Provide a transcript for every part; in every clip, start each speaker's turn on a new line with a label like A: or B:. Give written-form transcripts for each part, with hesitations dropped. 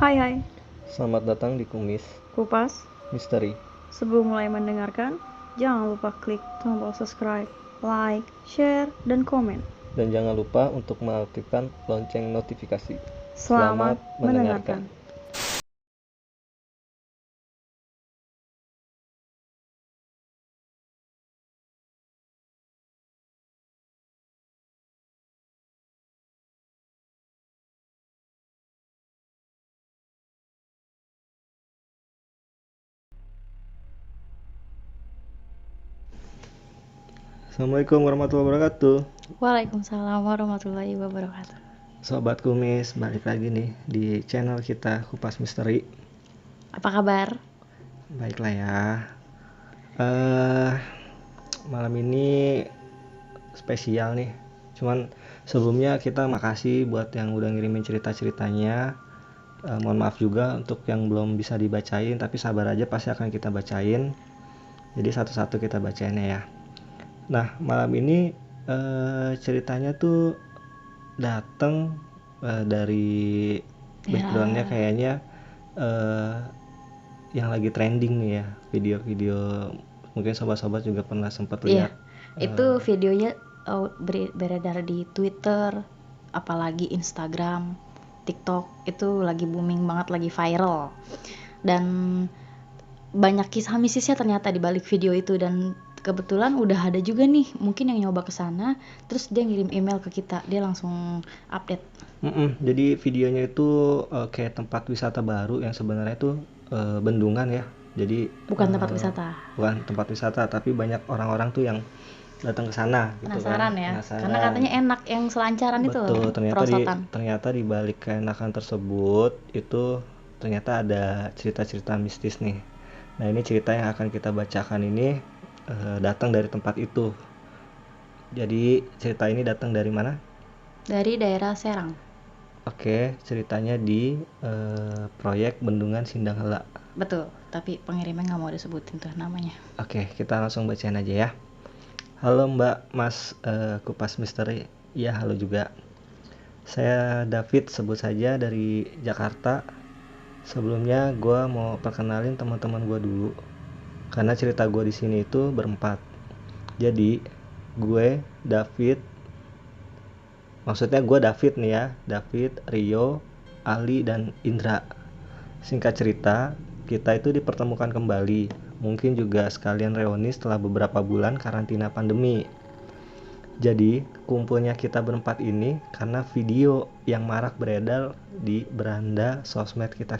A: Hai hai,
B: Selamat datang di Kumis
A: Kupas.
B: Misteri.
A: Sebelum mulai mendengarkan, jangan lupa klik tombol subscribe, like, share, dan komen.
B: Dan jangan lupa untuk mengaktifkan lonceng notifikasi.
A: Selamat mendengarkan.
B: Assalamualaikum warahmatullahi wabarakatuh.
A: Waalaikumsalam warahmatullahi wabarakatuh.
B: Sobat Kumis, balik lagi nih di channel kita Kupas Misteri.
A: Apa kabar?
B: Baiklah ya. Malam ini spesial nih. Cuman sebelumnya kita makasih buat yang udah ngirimin cerita-ceritanya. Mohon maaf juga untuk yang belum bisa dibacain, tapi sabar aja, pasti akan kita bacain. Jadi satu-satu kita bacainnya ya. Nah, malam ini ceritanya tuh datang dari backgroundnya kayaknya yang lagi trending nih ya, video-video mungkin sobat-sobat juga pernah sempat lihat.
A: Itu videonya beredar di Twitter, apalagi Instagram, TikTok. Itu lagi booming banget, lagi viral. Dan banyak kisah mistisnya ternyata di balik video itu, dan kebetulan udah ada juga nih mungkin yang nyoba kesana, terus dia ngirim email ke kita, dia langsung update.
B: Jadi videonya itu kayak tempat wisata baru yang sebenarnya itu bendungan ya. Jadi
A: Bukan tempat wisata.
B: Bukan tempat wisata, tapi banyak orang-orang tuh yang datang ke sana gitu
A: Penasaran
B: kan.
A: ya,
B: Penasaran.
A: karena katanya enak yang selancaran itu.
B: Betul,
A: Perosotan.
B: ternyata di balik keenakan tersebut itu ternyata ada cerita-cerita mistis nih. Nah, ini cerita yang akan kita bacakan ini datang dari tempat itu. Jadi cerita ini datang dari mana?
A: Dari daerah Serang.
B: Oke, ceritanya di proyek Bendungan Sindang Hela.
A: Betul, tapi pengirimnya nggak mau disebutin tuh namanya.
B: Oke, kita langsung bacain aja ya. Halo Mbak, Mas Kupas Misteri. Ya, halo juga. Saya David, sebut saja, dari Jakarta. Sebelumnya gue mau perkenalin teman-teman gue dulu, karena cerita gue di sini itu berempat. Jadi gue David, maksudnya gue David nih ya, David, Rio, Ali, dan Indra. Singkat cerita, kita itu dipertemukan kembali, mungkin juga sekalian reuni setelah beberapa bulan karantina pandemi. Jadi kumpulnya kita berempat ini karena video yang marak beredar di beranda sosmed kita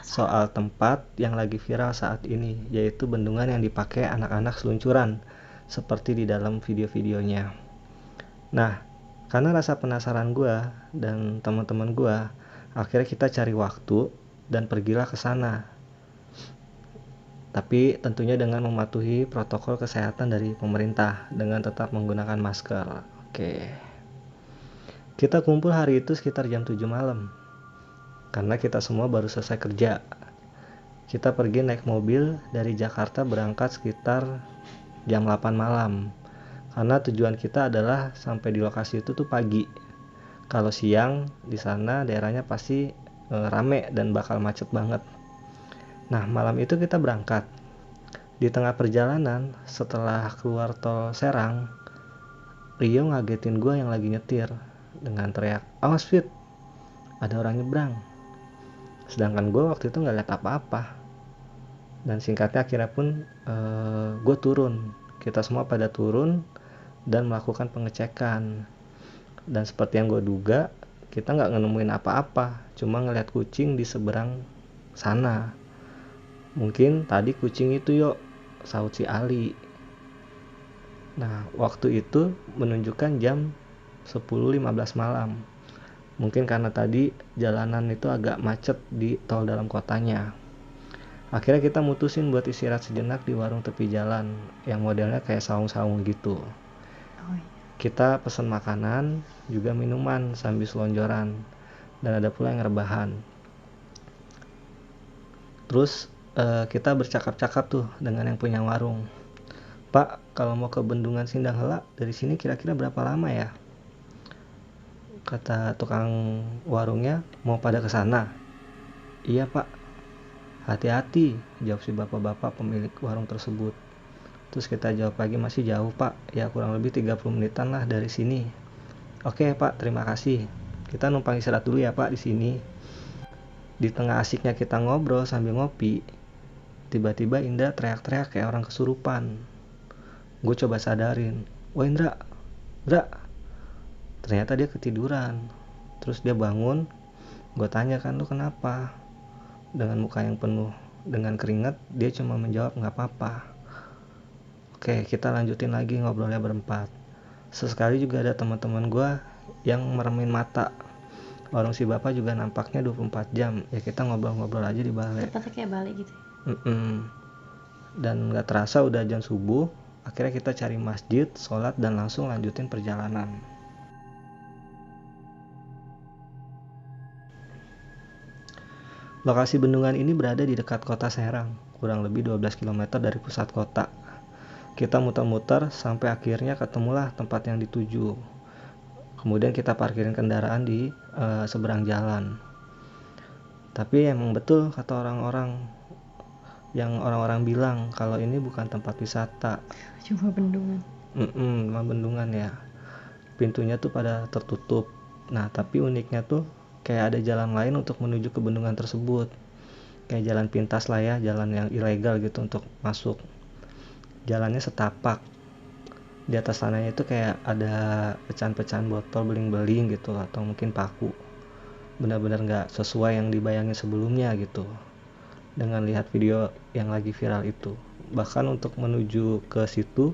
B: soal tempat yang lagi viral saat ini, yaitu bendungan yang dipakai anak-anak seluncuran seperti di dalam video-videonya. Nah, karena rasa penasaran gue dan teman-teman gue, akhirnya kita cari waktu dan pergilah ke sana. Tapi tentunya dengan mematuhi protokol kesehatan dari pemerintah dengan tetap menggunakan masker. Oke. Kita kumpul hari itu sekitar jam 7 malam. Karena kita semua baru selesai kerja. Kita pergi naik mobil dari Jakarta, berangkat sekitar jam 8 malam. Karena tujuan kita adalah sampai di lokasi itu tuh pagi. Kalau siang di sana daerahnya pasti rame dan bakal macet banget. Nah, malam itu kita berangkat. Di tengah perjalanan, setelah keluar tol Serang, Rio ngagetin gue yang lagi nyetir dengan teriak, "Awas Fit, ada orang nyebrang." Sedangkan gue waktu itu gak lihat apa-apa. Dan singkatnya akhirnya pun gue turun. Kita semua pada turun dan melakukan pengecekan. Dan seperti yang gue duga, kita gak nemuin apa-apa, cuma ngeliat kucing di seberang sana. Mungkin tadi kucing itu yuk, sahut si Ali. Nah, waktu itu menunjukkan jam 10.15 malam. Mungkin karena tadi jalanan itu agak macet di tol dalam kotanya. Akhirnya kita mutusin buat istirahat sejenak di warung tepi jalan yang modelnya kayak saung-saung gitu. Kita pesen makanan, juga minuman sambil selonjoran, dan ada pula yang rebahan. Terus kita bercakap-cakap tuh dengan yang punya warung. "Pak, kalau mau ke Bendungan Sindang Hela dari sini kira-kira berapa lama ya?" Kata tukang warungnya, "Mau pada ke sana?" Iya pak, hati-hati, jawab si bapak-bapak pemilik warung tersebut. Terus kita jawab lagi, masih jauh pak, ya kurang lebih 30 menitan lah dari sini. Oke pak, terima kasih. Kita numpang istirahat dulu ya pak di sini. Di tengah asiknya kita ngobrol sambil ngopi, tiba-tiba Indra teriak-teriak kayak orang kesurupan. Gue coba sadarin, wah Indra, Indra. Ternyata dia ketiduran. Terus dia bangun, gue tanya kan, lu kenapa? Dengan muka yang penuh dengan keringat, dia cuma menjawab nggak apa-apa. Oke, kita lanjutin lagi ngobrolnya berempat. Sesekali juga ada teman-teman gue yang meremin mata. Warung si bapak juga nampaknya 24 jam. Ya kita ngobrol-ngobrol aja di balai.
A: Tepatnya kayak balik gitu.
B: Dan gak terasa udah jam subuh. Akhirnya kita cari masjid, sholat, dan langsung lanjutin perjalanan. Lokasi bendungan ini berada di dekat kota Serang, kurang lebih 12 km dari pusat kota. Kita muter-muter sampai akhirnya ketemulah tempat yang dituju. Kemudian kita parkirin kendaraan di seberang jalan. Tapi emang betul kata orang-orang bilang kalau ini bukan tempat wisata.
A: Cuma bendungan.
B: Cuma bendungan ya. Pintunya tuh pada tertutup. Nah tapi uniknya tuh kayak ada jalan lain untuk menuju ke bendungan tersebut. Kayak jalan pintas lah ya, jalan yang ilegal gitu untuk masuk. Jalannya setapak. Di atas tanahnya itu kayak ada pecahan-pecahan botol beling-beling gitu, atau mungkin paku. Benar-benar gak sesuai yang dibayangin sebelumnya gitu dengan lihat video yang lagi viral itu. Bahkan untuk menuju ke situ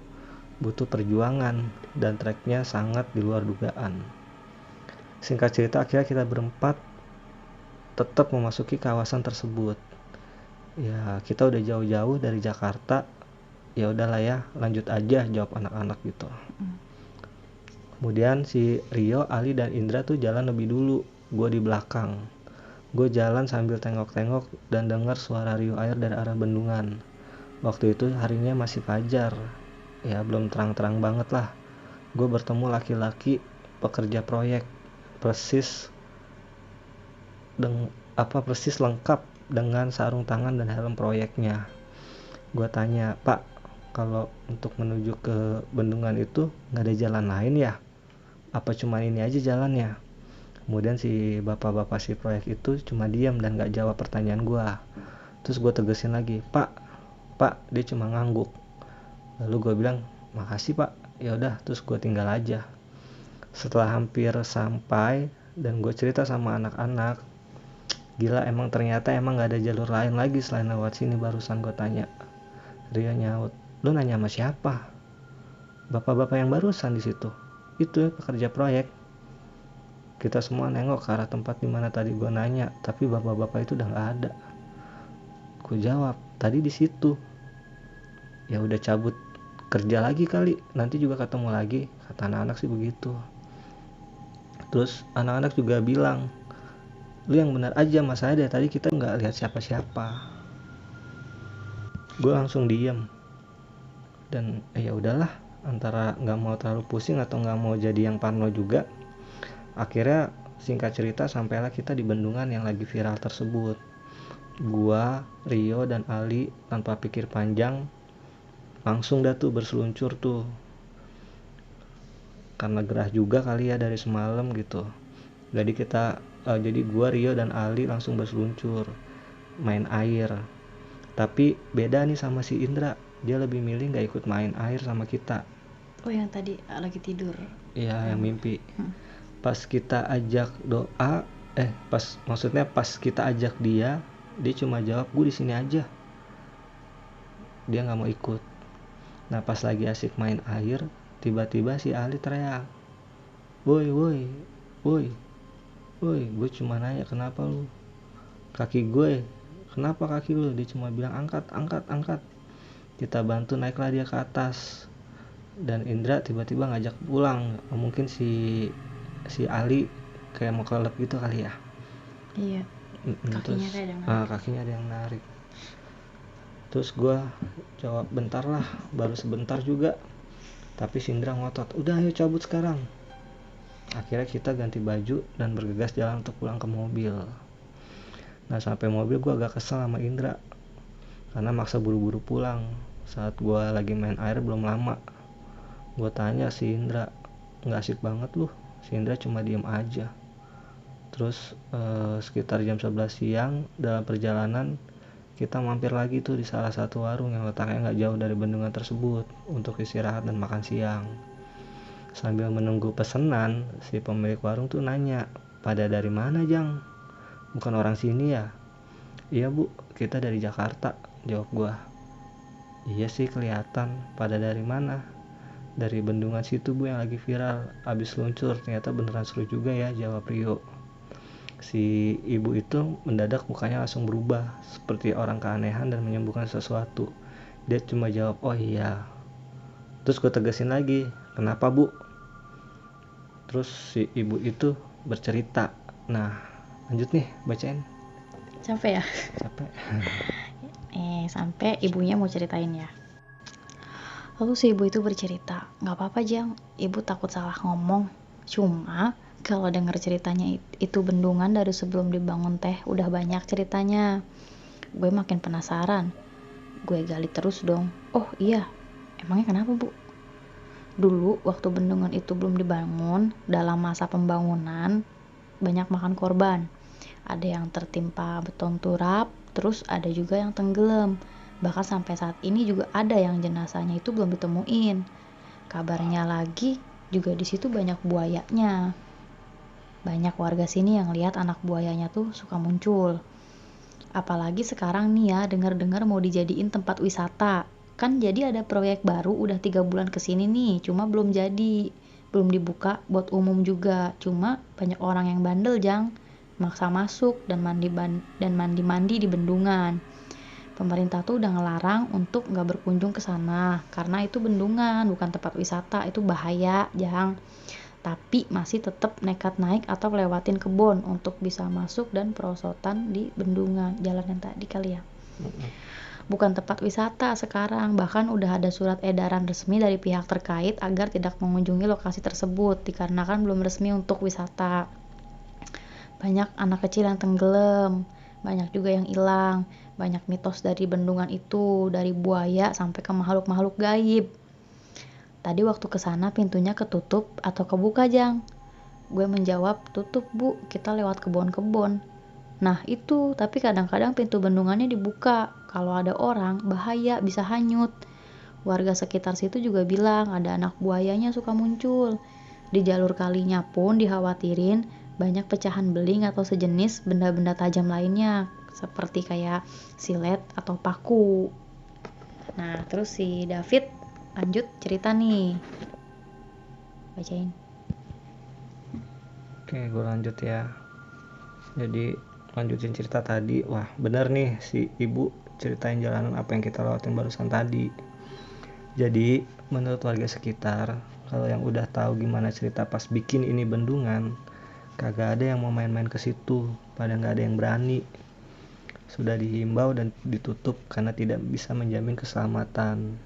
B: butuh perjuangan dan treknya sangat di luar dugaan. Singkat cerita, akhirnya kita berempat tetap memasuki kawasan tersebut. Ya kita udah jauh-jauh dari Jakarta, ya udahlah ya, lanjut aja, jawab anak-anak gitu. Kemudian si Rio, Ali, dan Indra tuh jalan lebih dulu, gue di belakang. Gue jalan sambil tengok-tengok dan dengar suara riuh air dari arah bendungan. Waktu itu harinya masih fajar, ya belum terang-terang banget lah. Gue bertemu laki-laki pekerja proyek, persis lengkap dengan sarung tangan dan helm proyeknya. Gue tanya, Pak, kalau untuk menuju ke bendungan itu nggak ada jalan lain ya? Apa cuma ini aja jalannya? Kemudian si bapak-bapak si proyek itu cuma diam dan gak jawab pertanyaan gue. Terus gue tegesin lagi, Pak, dia cuma ngangguk. Lalu gue bilang, makasih Pak. Ya udah, terus gue tinggal aja. Setelah hampir sampai dan gue cerita sama anak-anak, gila ternyata gak ada jalur lain lagi selain lewat sini. Barusan gue tanya, Rio nyaut, lu nanya sama siapa? Bapak-bapak yang barusan di situ. Itu pekerja proyek. Kita semua nengok ke arah tempat dimana tadi gue nanya, tapi bapak-bapak itu udah nggak ada. Gue jawab, tadi di situ. Ya udah cabut kerja lagi kali, nanti juga ketemu lagi, kata anak-anak sih begitu. Terus anak-anak juga bilang, lu yang benar aja, masalahnya dari tadi kita nggak lihat siapa-siapa. Gue langsung diem dan ya udahlah, antara nggak mau terlalu pusing atau nggak mau jadi yang parno juga. Akhirnya singkat cerita sampailah kita di bendungan yang lagi viral tersebut. Gua, Rio, dan Ali tanpa pikir panjang langsung dah tuh berseluncur tuh. Karena gerah juga kali ya dari semalam gitu. Jadi gua, Rio, dan Ali langsung berseluncur main air. Tapi beda nih sama si Indra, dia lebih milih gak ikut main air sama kita.
A: Oh yang tadi lagi tidur.
B: Iya yang mimpi. Pas kita ajak doa, pas kita ajak dia cuma jawab, gue di sini aja. Dia nggak mau ikut. Nah pas lagi asik main air, tiba-tiba si Ali teriak, woi, gue cuma nanya kenapa lu? Kaki gue, kenapa kaki lu? Dia cuma bilang angkat. Kita bantu naiklah dia ke atas. Dan Indra tiba-tiba ngajak pulang. Mungkin si Ali kayak mau kelelep gitu kali ya.
A: Iya.
B: Kakinya ada yang narik. Terus gue jawab bentar lah, baru sebentar juga. Tapi si Indra ngotot, udah ayo cabut sekarang. Akhirnya kita ganti baju dan bergegas jalan untuk pulang ke mobil. Nah sampai mobil gue agak kesel sama Indra karena maksa buru-buru pulang saat gue lagi main air belum lama. Gue tanya si Indra, nggak asik banget lu. Si Indra cuma diem aja. Terus sekitar jam 11 siang dalam perjalanan kita mampir lagi tuh di salah satu warung yang letaknya nggak jauh dari bendungan tersebut untuk istirahat dan makan siang. Sambil menunggu pesanan, si pemilik warung tuh nanya, pada dari mana Jang? Bukan orang sini ya? Iya bu, kita dari Jakarta, jawab gua. Iya sih kelihatan, pada dari mana? Dari bendungan situ bu yang lagi viral, abis luncur, ternyata beneran seru juga ya, jawab Rio. Si ibu itu mendadak mukanya langsung berubah, seperti orang keanehan dan menyembuhkan sesuatu. Dia cuma jawab, oh iya. Terus gue tegasin lagi, kenapa bu? Terus si ibu itu bercerita. Nah, lanjut nih, bacain.
A: Capek ya?
B: Capek.
A: Sampai ibunya mau ceritain ya. Lalu si ibu itu bercerita, gak apa-apa Jang, ibu takut salah ngomong. Cuma kalau dengar ceritanya itu bendungan dari sebelum dibangun teh udah banyak ceritanya. Gue makin penasaran. Gue gali terus dong. Oh iya, emangnya kenapa bu? Dulu waktu bendungan itu belum dibangun, dalam masa pembangunan banyak makan korban. Ada yang tertimpa beton turap, terus ada juga yang tenggelam. Bahkan sampai saat ini juga ada yang jenazahnya itu belum ditemuin. Kabarnya lagi juga di situ banyak buayanya. Banyak warga sini yang lihat anak buayanya tuh suka muncul. Apalagi sekarang nih ya, dengar-dengar mau dijadiin tempat wisata. Kan jadi ada proyek baru udah 3 bulan kesini nih, cuma belum jadi. Belum dibuka buat umum juga. Cuma banyak orang yang bandel Jang, maksa masuk dan mandi-mandi di bendungan. Pemerintah tuh udah ngelarang untuk nggak berkunjung ke sana karena itu bendungan, bukan tempat wisata, itu bahaya Jang. Tapi masih tetap nekat naik atau lewatin kebun untuk bisa masuk dan perosotan di bendungan, jalan yang tadi kali ya. Bukan tempat wisata sekarang, bahkan udah ada surat edaran resmi dari pihak terkait agar tidak mengunjungi lokasi tersebut dikarenakan belum resmi untuk wisata. Banyak anak kecil yang tenggelam, banyak juga yang hilang, banyak mitos dari bendungan itu, dari buaya sampai ke makhluk-makhluk gaib. Tadi waktu kesana pintunya ketutup atau kebuka Jang? Gue menjawab, tutup bu, kita lewat kebun-kebun. Nah itu, tapi kadang-kadang pintu bendungannya dibuka. Kalau ada orang, bahaya, bisa hanyut. Warga sekitar situ juga bilang ada anak buayanya suka muncul. Di jalur kalinya pun dikhawatirin banyak pecahan beling atau sejenis benda-benda tajam lainnya. Seperti kayak silet atau paku. Nah terus si David lanjut cerita nih. Bacain.
B: Oke, gue lanjut ya. Jadi lanjutin cerita tadi. Wah bener nih si ibu ceritain jalanan apa yang kita lewatin barusan tadi. Jadi menurut warga sekitar, kalau yang udah tahu gimana cerita pas bikin ini bendungan, kagak ada yang mau main-main ke situ, pada nggak ada yang berani. Sudah dihimbau dan ditutup karena tidak bisa menjamin keselamatan.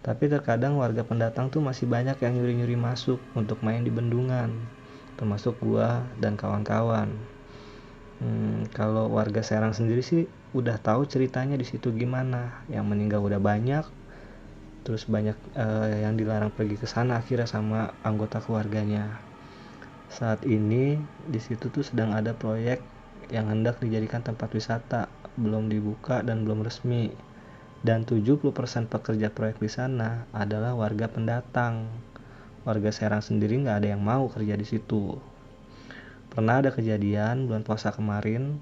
B: Tapi terkadang warga pendatang tuh masih banyak yang nyuri-nyuri masuk untuk main di bendungan, termasuk gua dan kawan-kawan. Kalau warga Serang sendiri sih udah tahu ceritanya di situ gimana, yang meninggal udah banyak, terus banyak yang dilarang pergi ke sana akhirnya sama anggota keluarganya. Saat ini di situ tuh sedang ada proyek yang hendak dijadikan tempat wisata, belum dibuka dan belum resmi. Dan 70% pekerja proyek di sana adalah warga pendatang. Warga Serang sendiri nggak ada yang mau kerja di situ. Pernah ada kejadian bulan puasa kemarin,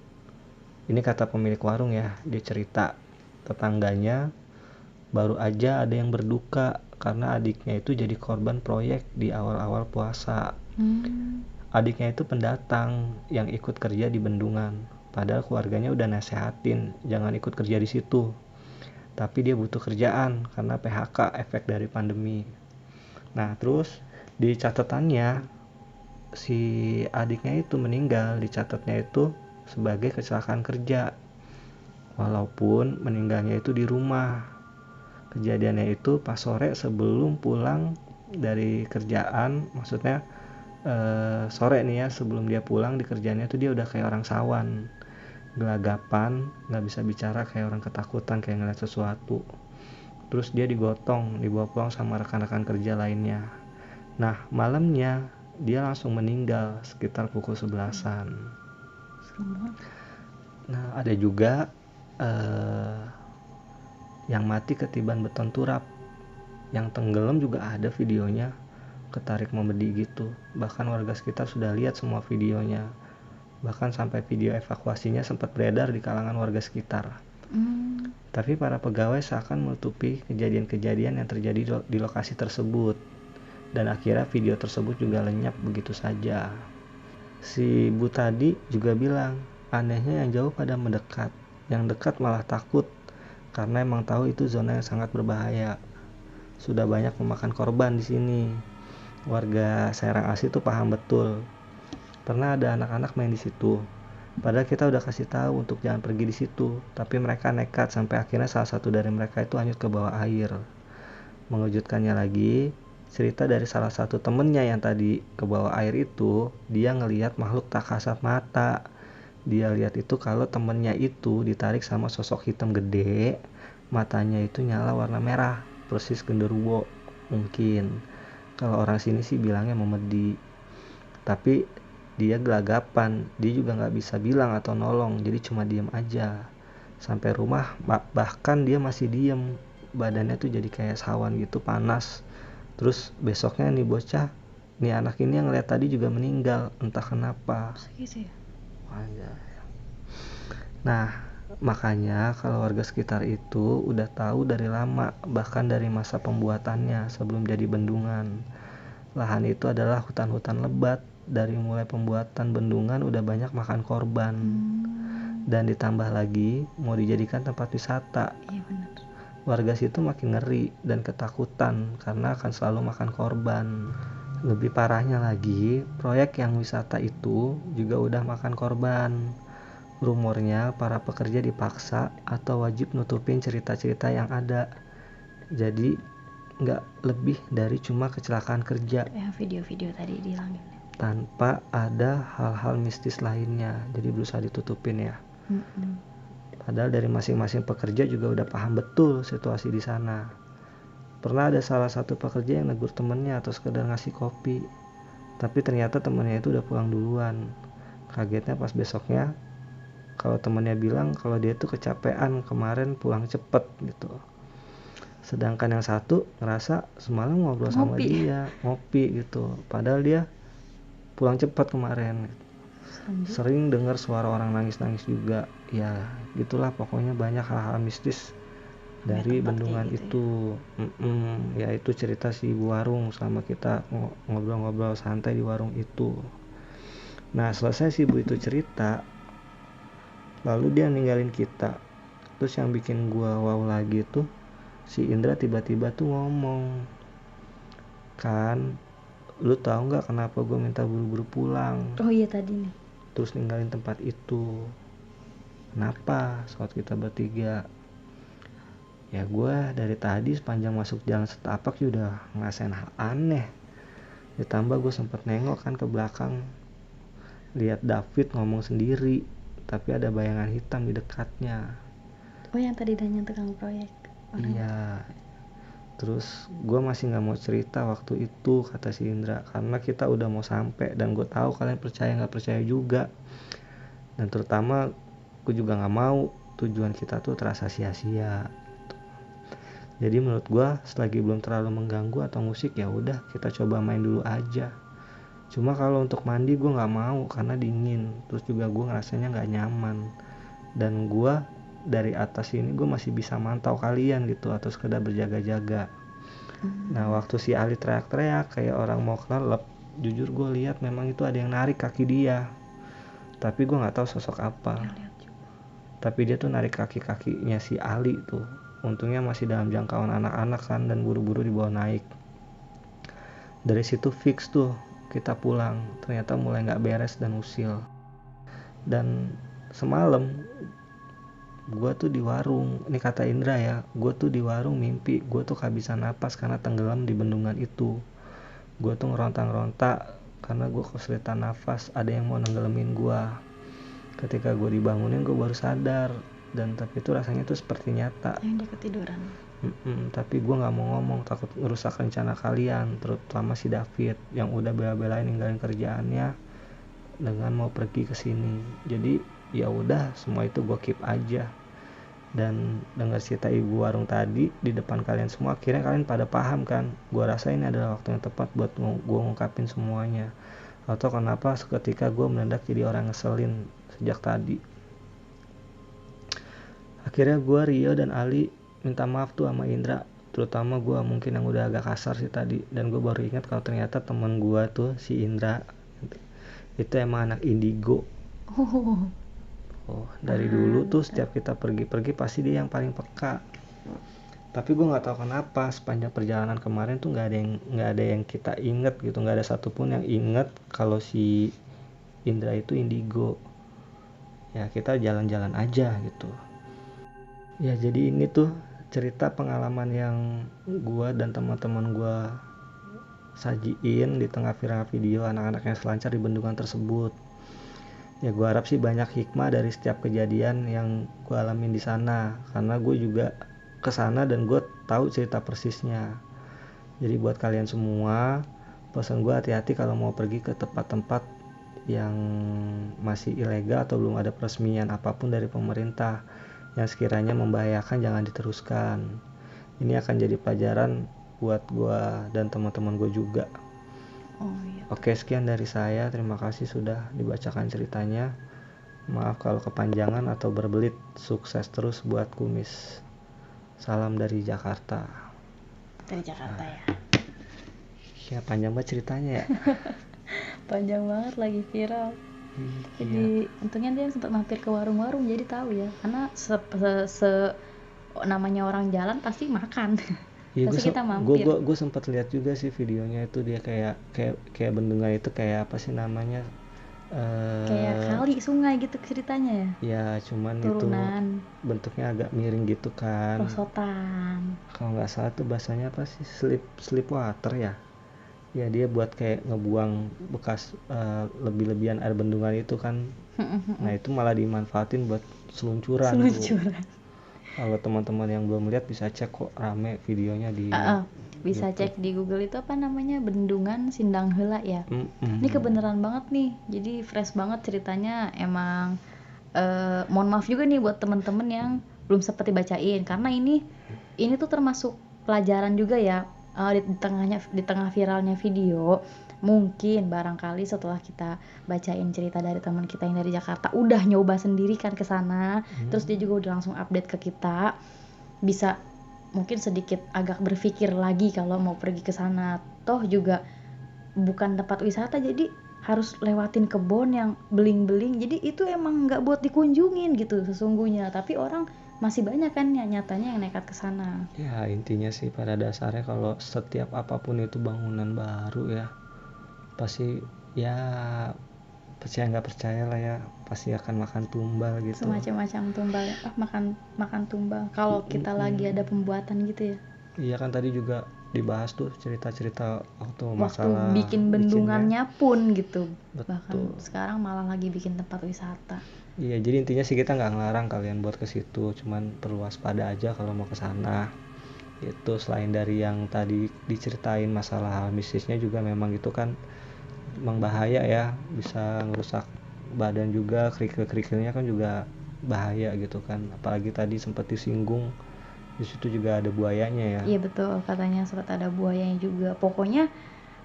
B: ini kata pemilik warung ya, dia cerita tetangganya baru aja ada yang berduka karena adiknya itu jadi korban proyek di awal-awal puasa. Adiknya itu pendatang yang ikut kerja di bendungan, padahal keluarganya udah nasehatin jangan ikut kerja di situ. Tapi dia butuh kerjaan karena PHK efek dari pandemi. Nah terus di catatannya si adiknya itu meninggal, dicatatnya itu sebagai kecelakaan kerja, walaupun meninggalnya itu di rumah. Kejadiannya itu pas sore sebelum pulang dari kerjaan, maksudnya sore nih ya, sebelum dia pulang di kerjaannya tuh dia udah kayak orang sawan. gelagapan, nggak bisa bicara, kayak orang ketakutan, kayak ngeliat sesuatu. Terus dia digotong, dibawa pulang sama rekan-rekan kerja lainnya. Nah malamnya dia langsung meninggal sekitar pukul 11-an. Nah ada juga yang mati ketiban beton turap, yang tenggelam juga ada videonya, ketarik memedi gitu. Bahkan warga sekitar sudah lihat semua videonya, bahkan sampai video evakuasinya sempat beredar di kalangan warga sekitar. Tapi para pegawai seakan menutupi kejadian-kejadian yang terjadi di lokasi tersebut, dan akhirnya video tersebut juga lenyap begitu saja. Si Bu tadi juga bilang, anehnya yang jauh pada mendekat, yang dekat malah takut, karena emang tahu itu zona yang sangat berbahaya. Sudah banyak memakan korban di sini. Warga Serang Asih tuh paham betul. Pernah ada anak-anak main di situ. Padahal kita udah kasih tahu untuk jangan pergi di situ, tapi mereka nekat sampai akhirnya salah satu dari mereka itu hanyut ke bawah air. Mengejutkannya lagi, cerita dari salah satu temennya yang tadi ke bawah air itu, dia ngelihat makhluk tak kasat mata. Dia lihat itu kalau temennya itu ditarik sama sosok hitam gede, matanya itu nyala warna merah, persis genderuwo. Mungkin kalau orang sini sih bilangnya memedi, tapi dia gelagapan, dia juga nggak bisa bilang atau nolong, jadi cuma diem aja. Sampai rumah bahkan dia masih diem, badannya tuh jadi kayak sawan gitu, panas. Terus besoknya nih bocah, nih anak ini yang ngeliat tadi juga meninggal, entah kenapa.
A: Gitu ya?
B: Nah makanya kalau warga sekitar itu udah tahu dari lama, bahkan dari masa pembuatannya sebelum jadi bendungan. Lahan itu adalah hutan-hutan lebat. Dari mulai pembuatan bendungan udah banyak makan korban. Dan ditambah lagi mau dijadikan tempat wisata.
A: Iya benar.
B: Warga situ makin ngeri dan ketakutan karena akan selalu makan korban. Lebih parahnya lagi, proyek yang wisata itu juga udah makan korban. Rumornya para pekerja dipaksa atau wajib nutupin cerita-cerita yang ada. Jadi nggak lebih dari cuma kecelakaan kerja.
A: Ya video-video tadi dihilangin.
B: Tanpa ada hal-hal mistis lainnya, jadi berusaha ditutupin ya. Padahal dari masing-masing pekerja juga udah paham betul situasi di sana. Pernah ada salah satu pekerja yang negur temennya atau sekedar ngasih kopi, tapi ternyata temennya itu udah pulang duluan. Kagetnya pas besoknya kalau temennya bilang kalau dia tuh kecapean kemarin pulang cepet gitu. Sedangkan yang satu ngerasa semalam ngobrol sama dia, ngopi gitu, padahal dia pulang cepat kemarin. Sering dengar suara orang nangis-nangis juga. Ya gitulah, pokoknya banyak hal-hal mistis dari bendungan gitu itu. Ya itu cerita si ibu warung sama kita ngobrol-ngobrol santai di warung itu. Nah selesai si ibu itu cerita, lalu dia ninggalin kita. Terus yang bikin gua wow lagi tuh, si Indra tiba-tiba tuh ngomong, kan lu tahu nggak kenapa gue minta buru-buru pulang?
A: Oh iya tadi nih.
B: Terus ninggalin tempat itu. Kenapa? Saat kita bertiga. Ya gue dari tadi sepanjang masuk jalan setapak udah ngerasain hal aneh. Ditambah gue sempet nengok kan ke belakang, lihat David ngomong sendiri, tapi ada bayangan hitam di dekatnya.
A: Oh yang tadi nanya tukang proyek.
B: Iya. Terus gue masih nggak mau cerita waktu itu, kata si Indra, karena kita udah mau sampai dan gue tahu kalian percaya nggak percaya juga. Dan terutama gue juga nggak mau tujuan kita tuh terasa sia-sia. Jadi menurut gue selagi belum terlalu mengganggu atau musik, ya udah kita coba main dulu aja. Cuma kalau untuk mandi gue nggak mau karena dingin. Terus juga gue ngerasanya nggak nyaman. Dan gue dari atas ini gue masih bisa mantau kalian gitu atau sekedar berjaga-jaga. Nah waktu si Ali teriak-teriak kayak orang mau kelelep, jujur gue lihat memang itu ada yang narik kaki dia, tapi gue nggak tahu sosok apa. Tapi dia tuh narik kaki-kakinya si Ali tuh. Untungnya masih dalam jangkauan anak-anak kan, dan buru-buru dibawa naik. Dari situ fix tuh kita pulang. Ternyata mulai nggak beres dan usil. Dan semalam gue tuh di warung, ini kata Indra ya, gue tuh di warung mimpi gue tuh kehabisan napas karena tenggelam di bendungan itu. Gue tuh ngeronta-ronta karena gue kesulitan nafas, ada yang mau nenggelamin gue. Ketika gue dibangunin gue baru sadar, dan tapi itu rasanya tuh seperti nyata.
A: Yang dia ketiduran.
B: Tapi gue nggak mau ngomong, takut ngerusak rencana kalian, terutama si David yang udah bela-belain ninggalin kerjaannya dengan mau pergi ke sini. Jadi ya udah, semua itu gue keep aja. Dan dengar cerita ibu warung tadi di depan kalian semua, akhirnya kalian pada paham kan. Gue rasa ini adalah waktu yang tepat buat gue ngungkapin semuanya. Atau kenapa seketika gue mendadak jadi orang ngeselin sejak tadi. Akhirnya gue, Rio, dan Ali minta maaf tuh sama Indra. Terutama gue mungkin yang udah agak kasar sih tadi. Dan gue baru ingat kalau ternyata teman gue tuh si Indra itu emang anak indigo. Dari dulu tuh setiap kita pergi-pergi pasti dia yang paling peka. Tapi gue nggak tahu kenapa sepanjang perjalanan kemarin tuh nggak ada yang kita inget gitu, nggak ada satupun yang inget kalau si Indra itu indigo. Ya kita jalan-jalan aja gitu. Ya jadi ini tuh cerita pengalaman yang gue dan teman-teman gue sajiin di tengah viral video anak-anak yang selancar di bendungan tersebut. Ya gue harap sih banyak hikmah dari setiap kejadian yang gue alamin di sana, karena gue juga kesana dan gue tahu cerita persisnya. Jadi buat kalian semua, pesan gue hati-hati kalau mau pergi ke tempat-tempat yang masih ilegal atau belum ada peresmian apapun dari pemerintah. Yang sekiranya membahayakan jangan diteruskan. Ini akan jadi pelajaran buat gue dan teman-teman gue juga. Oke, sekian dari saya. Terima kasih sudah dibacakan ceritanya. Maaf kalau kepanjangan atau berbelit. Sukses terus buat Kumis. Salam dari Jakarta.
A: Dari Jakarta ya.
B: Ya panjang banget ceritanya ya.
A: Panjang banget, lagi viral. Jadi untungnya dia sempat mampir ke warung-warung, jadi tahu ya. Karena namanya orang jalan pasti makan.
B: Iya,
A: Pasti kita mampir.
B: gue sempat lihat juga sih videonya itu, dia kayak bendungan itu kayak apa sih namanya?
A: Kayak kali sungai gitu ceritanya ya.
B: Ya cuman
A: Turunan.
B: itu bentuknya agak miring gitu kan.
A: Prosotan.
B: Kalau nggak salah tuh bahasanya apa sih, slip water ya. Ya dia buat kayak ngebuang bekas lebih-lebihan air bendungan itu kan. Nah itu malah dimanfaatin buat seluncuran. Kalau teman-teman yang belum lihat bisa cek kok, rame videonya di
A: bisa YouTube. Cek di Google itu apa namanya, Bendungan Sindang Heula ya. Ini kebenaran banget nih, jadi fresh banget ceritanya. Emang mohon maaf juga nih buat teman-teman yang belum sempat dibacain, karena ini tuh termasuk pelajaran juga ya. Di tengah viralnya video, mungkin barangkali setelah kita bacain cerita dari teman kita yang dari Jakarta udah nyoba sendiri kan ke sana, terus dia juga udah langsung update ke kita, bisa mungkin sedikit agak berpikir lagi kalau mau pergi ke sana. Toh juga bukan tempat wisata, jadi harus lewatin kebun yang beling-beling, jadi itu emang nggak buat dikunjungin gitu sesungguhnya, tapi orang masih banyak kan yang nyatanya yang nekat ke sana.
B: Ya intinya sih pada dasarnya kalau setiap apapun itu bangunan baru ya, pasti ya percaya nggak percaya lah ya, pasti akan makan tumbal gitu.
A: Semacam tumbal ya. Makan tumbal kalau kita lagi ada pembuatan gitu ya.
B: Iya kan tadi juga dibahas tuh cerita-cerita waktu masalah
A: bikin bendungannya pun gitu.
B: Betul.
A: Bahkan sekarang malah lagi bikin tempat wisata.
B: Iya, jadi intinya sih kita nggak ngelarang kalian buat ke situ, cuman perlu waspada aja kalau mau ke sana. Itu selain dari yang tadi diceritain masalah mistisnya, juga memang itu kan emang bahaya ya, bisa ngerusak badan juga, kerikil-kerikilnya kan juga bahaya gitu kan. Apalagi tadi sempat disinggung di situ juga ada buayanya ya.
A: Iya betul, katanya sempat ada buayanya juga. Pokoknya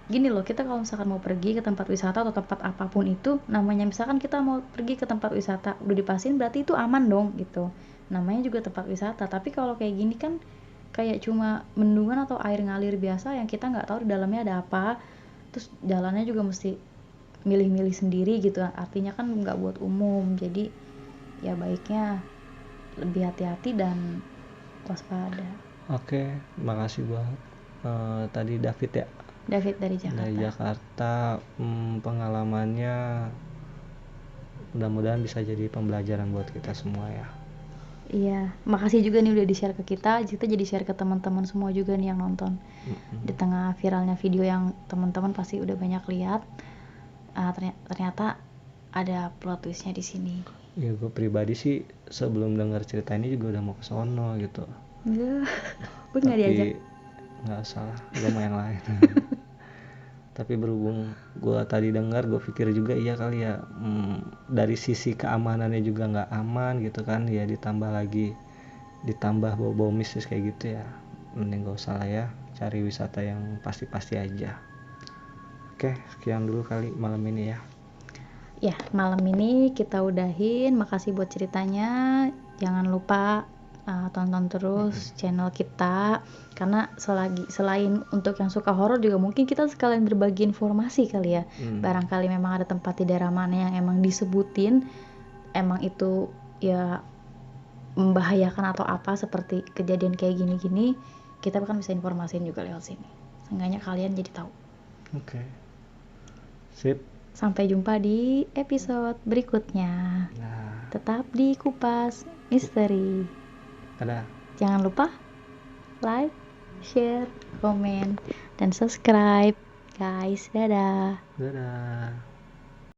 A: gini loh, kita kalau misalkan mau pergi ke tempat wisata atau tempat apapun itu, namanya misalkan kita mau pergi ke tempat wisata udah dipastiin berarti itu aman dong gitu, namanya juga tempat wisata. Tapi kalau kayak gini kan kayak cuma bendungan atau air ngalir biasa yang kita nggak tahu di dalamnya ada apa, terus jalannya juga mesti milih-milih sendiri gitu, artinya kan nggak buat umum. Jadi ya baiknya lebih hati-hati dan waspada.
B: Oke, makasih banget tadi David ya.
A: David dari Jakarta.
B: Dari Jakarta, pengalamannya mudah-mudahan bisa jadi pembelajaran buat kita semua ya.
A: Iya, makasih juga nih udah di-share ke kita jadi share ke teman-teman semua juga nih yang nonton. Di tengah viralnya video yang teman-teman pasti udah banyak lihat, ternyata ada plot twistnya di sini.
B: Ya gue pribadi sih sebelum dengar cerita ini juga udah mau ke sono gitu.
A: Gue nggak diajak.
B: Tapi nggak salah, gue mau yang lain. Tapi berhubung gue tadi dengar, gue pikir juga iya kali ya, dari sisi keamanannya juga nggak aman gitu kan ya, ditambah bau mistis kayak gitu ya, mending gak usah lah ya, cari wisata yang pasti-pasti aja. Oke, sekian dulu kali malam ini ya.
A: Ya, malam ini kita udahin. Makasih buat ceritanya. Jangan lupa tonton terus channel kita, karena selain untuk yang suka horor juga mungkin kita sekalian berbagi informasi kali ya. Barangkali memang ada tempat di daerah mana yang emang disebutin emang itu ya membahayakan atau apa, seperti kejadian kayak gini-gini, kita kan bisa informasiin juga lewat sini. Seenggaknya kalian jadi tahu.
B: Oke. Sip.
A: Sampai jumpa di episode berikutnya.
B: Nah,
A: Tetap di Kupas Misteri.
B: dadah.
A: Jangan lupa like, share, komen, dan subscribe. Guys, dadah.
B: Dadah.